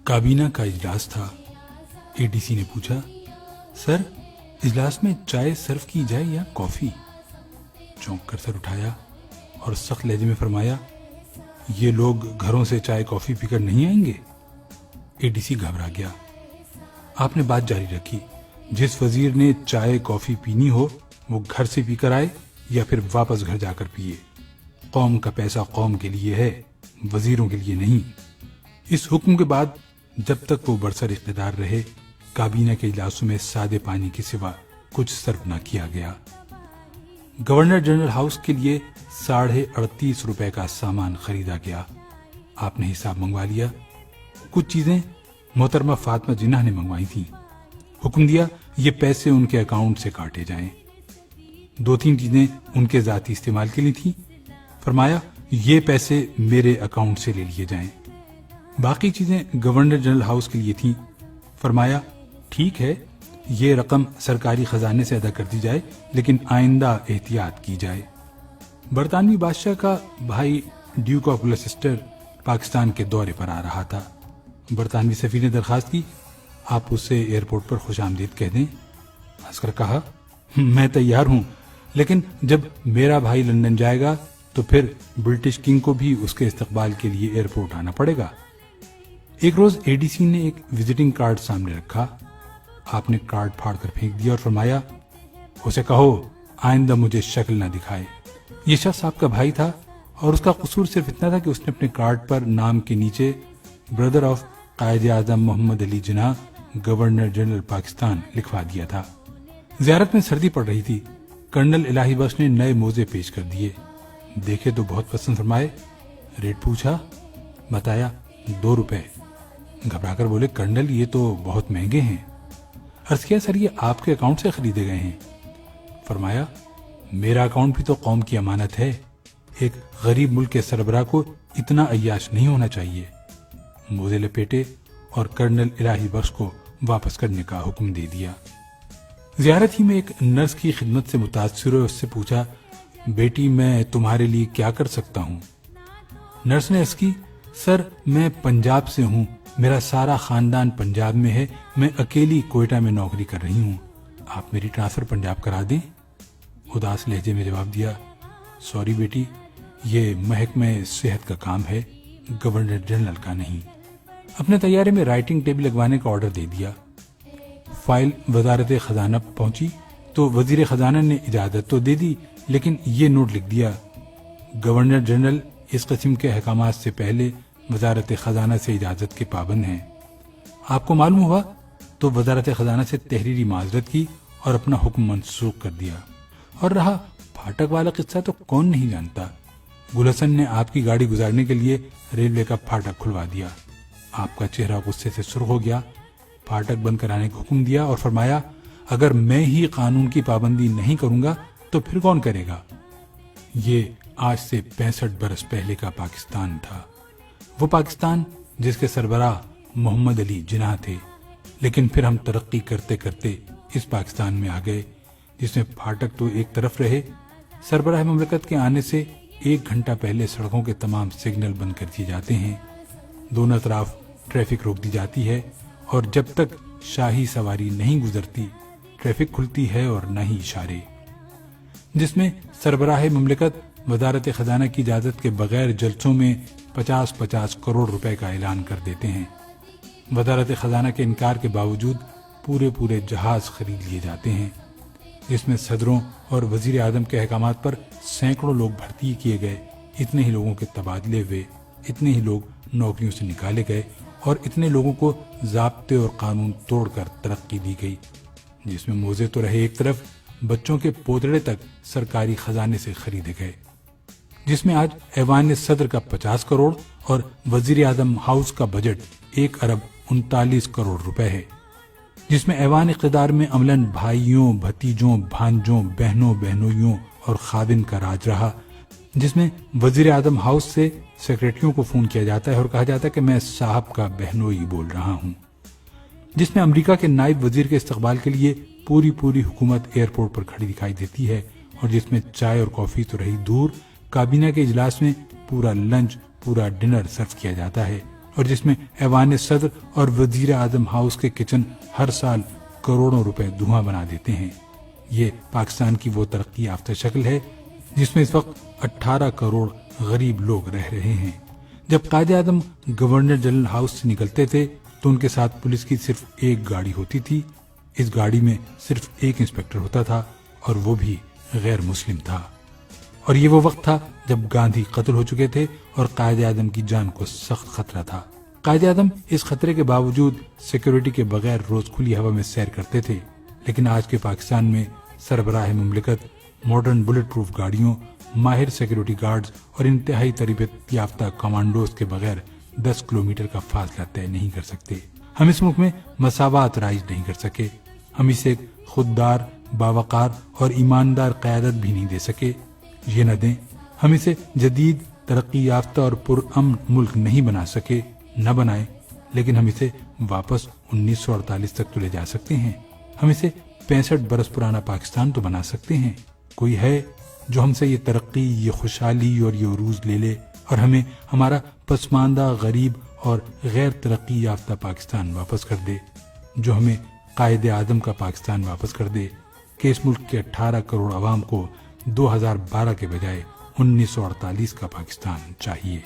کابینہ کا اجلاس تھا۔ ADC نے پوچھا، سر اجلاس میں چائے سرو کی جائے یا کافی؟ چونک کر سر اٹھایا اور سخت لہجے میں فرمایا، یہ لوگ گھروں سے چائے کافی پی کر نہیں آئیں گے؟ ADC گھبرا گیا۔ آپ نے بات جاری رکھی، جس وزیر نے چائے کافی پینی ہو وہ گھر سے پی کر آئے یا پھر واپس گھر جا کر پیے۔ قوم کا پیسہ قوم کے لیے ہے، وزیروں کے لیے نہیں۔ اس حکم کے بعد جب تک وہ برسر اقتدار رہے، کابینہ کے اجلاسوں میں سادے پانی کے سوا کچھ سرو نہ کیا گیا۔ گورنر جنرل ہاؤس کے لیے 38.5 روپے کا سامان خریدا گیا۔ آپ نے حساب منگوا لیا۔ کچھ چیزیں محترمہ فاطمہ جناح نے منگوائی تھیں۔ حکم دیا یہ پیسے ان کے اکاؤنٹ سے کاٹے جائیں۔ 2-3 چیزیں ان کے ذاتی استعمال کے لیے تھیں۔ فرمایا یہ پیسے میرے اکاؤنٹ سے لے لیے جائیں۔ باقی چیزیں گورنر جنرل ہاؤس کے لیے تھیں۔ فرمایا ٹھیک ہے، یہ رقم سرکاری خزانے سے ادا کر دی جائے، لیکن آئندہ احتیاط کی جائے۔ برطانوی بادشاہ کا بھائی ڈیوک آف گلوسٹر پاکستان کے دورے پر آ رہا تھا۔ برطانوی سفیر نے درخواست کی، آپ اسے ایئرپورٹ پر خوش آمدید کہہ دیں۔ ہنس کر کہا، میں تیار ہوں، لیکن جب میرا بھائی لندن جائے گا تو پھر برٹش کنگ کو بھی اس کے استقبال کے لیے ایئرپورٹ آنا پڑے گا۔ ایک روز ADC نے ایک وزٹنگ کارڈ سامنے رکھا۔ آپ نے کارڈ پھاڑ کر پھینک دیا اور فرمایا، اسے کہو آئندہ مجھے شکل نہ دکھائے۔ یہ شخص آپ کا بھائی تھا اور اس کا قصور صرف اتنا تھا کہ اس نے اپنے کارڈ پر نام کے نیچے brother of Quaid Azam Muhammad Ali Jinnah governor general Pakistan لکھوا دیا تھا۔ زیارت میں سردی پڑ رہی تھی۔ کرنل الہی بخش نے نئے موزے پیش کر دیے۔ دیکھے تو بہت پسند فرمائے۔ ریٹ پوچھا، بتایا 2 روپے۔ گھبرا کر بولے، کرنل یہ تو بہت مہنگے ہیں۔ عرض کیا، سر یہ آپ کے اکاؤنٹ سے خریدے گئے ہیں؟ فرمایا میرا اکاؤنٹ بھی تو قوم کی امانت ہے، ایک غریب ملک کے سربراہ کو اتنا عیاش نہیں ہونا چاہیے۔ موزے لپیٹے اور کرنل الہی بخش کو واپس کرنے کا حکم دے دیا۔ زیارت ہی میں ایک نرس کی خدمت سے متاثر ہوئے اس سے پوچھا، بیٹی میں تمہارے لیے کیا کر سکتا ہوں؟ نرس نے عرض کی، سر میں پنجاب سے ہوں، میرا سارا خاندان پنجاب میں ہے، میں اکیلی کوئٹہ میں نوکری کر رہی ہوں، آپ میری ٹرانسفر پنجاب کرا دیں؟ اداس لہجے میں جواب دیا، سوری بیٹی، یہ محکمہ صحت کا کام ہے، گورنر جنرل کا نہیں۔ اپنے طیارے میں رائٹنگ ٹیبل لگوانے کا آرڈر دے دیا۔ فائل وزارت خزانہ پہنچی تو وزیر خزانہ نے اجازت تو دے دی، لیکن یہ نوٹ لکھ دیا، گورنر جنرل اس قسم کے احکامات سے پہلے وزارت خزانہ سے اجازت کے پابند ہیں۔ آپ کو معلوم ہوا تو وزارت خزانہ سے تحریری معذرت کی اور اپنا حکم منسوخ کر دیا۔ اور رہا پھاٹک والا قصہ تو کون نہیں جانتا۔ گل حسن نے آپ کی گاڑی گزارنے کے لیے ریلوے کا پھاٹک کھلوا دیا۔ آپ کا چہرہ غصے سے سرخ ہو گیا، پھاٹک بند کرانے کا حکم دیا اور فرمایا، اگر میں ہی قانون کی پابندی نہیں کروں گا تو پھر کون کرے گا؟ یہ آج سے 65 برس پہلے کا پاکستان تھا، وہ پاکستان جس کے سربراہ محمد علی جناح تھے۔ لیکن پھر ہم ترقی کرتے کرتے اس پاکستان میں آ گئے جس میں پھاٹک تو ایک طرف رہے، سربراہ مملکت کے آنے سے 1 گھنٹہ پہلے سڑکوں کے تمام سگنل بند کر دیے جاتے ہیں، دونوں طرف ٹریفک روک دی جاتی ہے، اور جب تک شاہی سواری نہیں گزرتی ٹریفک کھلتی ہے اور نہ ہی اشارے، جس میں سربراہ مملکت وزارت خزانہ کی اجازت کے بغیر جلسوں میں 50-50 کروڑ روپے کا اعلان کر دیتے ہیں۔ وزارت خزانہ کے انکار کے باوجود پورے جہاز خرید لیے جاتے ہیں، جس میں صدروں اور وزیر اعظم کے احکامات پر سینکڑوں لوگ بھرتی کیے گئے، اتنے ہی لوگوں کے تبادلے ہوئے، اتنے ہی لوگ نوکریوں سے نکالے گئے اور اتنے لوگوں کو ضابطے اور قانون توڑ کر ترقی دی گئی، جس میں موزے تو رہے ایک طرف، بچوں کے پوتڑے تک سرکاری خزانے سے خریدے گئے، جس میں آج ایوان صدر کا 50 کروڑ اور وزیر اعظم ہاؤس کا بجٹ 1 ارب 39 کروڑ روپے ہے، جس میں ایوان اقتدار میں عملاً بھائیوں، بھتیجوں، بھانجوں، بہنوں، بہنوئیوں اور خادم کا راج رہا، جس میں وزیر اعظم ہاؤس سے سیکریٹریوں کو فون کیا جاتا ہے اور کہا جاتا ہے کہ میں صاحب کا بہنوئی بول رہا ہوں، جس میں امریکہ کے نائب وزیر کے استقبال کے لیے پوری حکومت ایئرپورٹ پر کھڑی دکھائی دیتی ہے، اور جس میں چائے اور کافی تو رہی دور، کابینہ کے اجلاس میں پورا لنچ، پورا ڈنر سرو کیا جاتا ہے، اور جس میں ایوان صدر اور وزیر اعظم ہاؤس کے کچن ہر سال کروڑوں روپے دھواں بنا دیتے ہیں۔ یہ پاکستان کی وہ ترقی یافتہ شکل ہے جس میں اس وقت 18 کروڑ غریب لوگ رہ رہے ہیں۔ جب Quaid Azam governor general house سے نکلتے تھے تو ان کے ساتھ پولیس کی صرف ایک گاڑی ہوتی تھی۔ اس گاڑی میں صرف ایک انسپکٹر ہوتا تھا اور وہ بھی غیر مسلم تھا۔ اور یہ وہ وقت تھا جب گاندھی قتل ہو چکے تھے اور قائد اعظم کی جان کو سخت خطرہ تھا۔ قائد اعظم اس خطرے کے باوجود سیکیورٹی کے بغیر روز کھلی ہوا میں سیر کرتے تھے، لیکن آج کے پاکستان میں سربراہ مملکت ماڈرن بلٹ پروف گاڑیوں، ماہر سیکیورٹی گارڈز اور انتہائی تربیت یافتہ کمانڈوز کے بغیر 10 کلومیٹر کا فاصلہ طے نہیں کر سکتے۔ ہم اس ملک میں مساوات رائج نہیں کر سکے، ہم اسے ایک خوددار، باوقار اور ایماندار قیادت بھی نہیں دے سکے۔ یہ نہ دیں، ہم اسے جدید، ترقی یافتہ اور پرامن ملک نہیں بنا سکے، نہ بنائیں، لیکن ہم اسے واپس 1948 تک تو لے جا سکتے ہیں۔ ہم اسے 65 برس پرانا پاکستان تو بنا سکتے ہیں۔ کوئی ہے جو ہم سے یہ ترقی، یہ خوشحالی اور یہ عروج لے لے اور ہمیں ہمارا پسماندہ، غریب اور غیر ترقی یافتہ پاکستان واپس کر دے، جو ہمیں قائد اعظم کا پاکستان واپس کر دے کہ اس ملک کے 18 کروڑ عوام کو 2012 کے بجائے 1948 کا پاکستان چاہیے۔